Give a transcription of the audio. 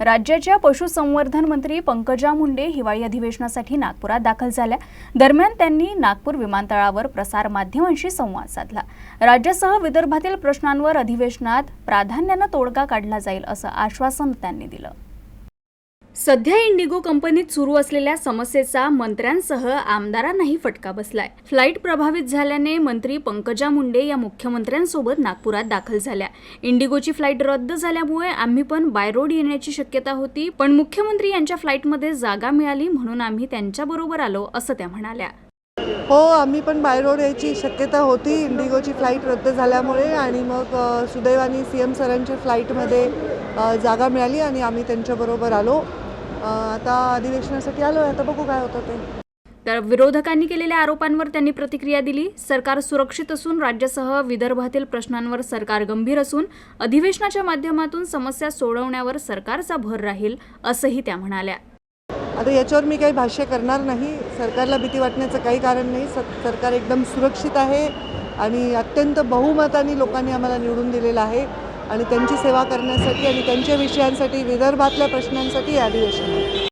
राज्याच्या पशुसंवर्धन मंत्री पंकजा मुंडे हिवाळी अधिवेशनासाठी नागपुरात दाखल झाल्या। दरम्यान त्यांनी नागपूर विमानतळावर प्रसार माध्यमांशी संवाद साधला। राज्यासह विदर्भातील प्रश्नांवर अधिवेशनात प्राधान्याने तोडगा काढला जाईल असं आश्वासन त्यांनी दिलं। सध्या इंडिगो कंपनीत सुरू असलेल्या समस्येचा मंत्र्यांसह आमदारांनाही फटका बसलाय। फ्लाईट प्रभावित झाल्याने मंत्री पंकजा मुंडे या मुख्यमंत्र्यांसोबत नागपुरात दाखल झाल्या। इंडिगोची फ्लाईट रद्द झाल्यामुळे आम्ही पण बाय रोड येण्याची शक्यता होती, पण मुख्यमंत्री यांच्या फ्लाईटमध्ये जागा मिळाली म्हणून आम्ही त्यांच्याबरोबर आलो असं त्या म्हणाल्या। हो, आम्ही पण बाय रोड यायची शक्यता होती इंडिगोची फ्लाईट रद्द झाल्यामुळे, आणि मग सुदैवाने सीएम सरांच्या फ्लाईटमध्ये जागा मिळाली आणि आम्ही त्यांच्याबरोबर आलो। आता अधिवेशनासाठी आलो, आता बघू काय होतं ते। तर विरोधकांनी केलेल्या आरोपांवर त्यांनी प्रतिक्रिया दिली। सरकार सुरक्षित असून राज्यासह विदर्भातील प्रश्नांवर सरकार गंभीर असून अधिवेशनाच्या माध्यमातून समस्या सोडवण्यावर सरकारचा भर राहील असंही त्या म्हणाल्या। आता याच्यावर मी काही भाष्य करणार नाही। सरकारला भीती वाटण्याचं काही कारण नाही। सरकार एकदम सुरक्षित आहे आणि अत्यंत बहुमताने लोकांनी आम्हाला निवडून दिलेलं आहे आणि त्यांची सेवा करण्यासाठी आणि त्यांच्या विषयांसाठी, विदर्भातल्या प्रश्नांसाठी अधिवेशन आहे।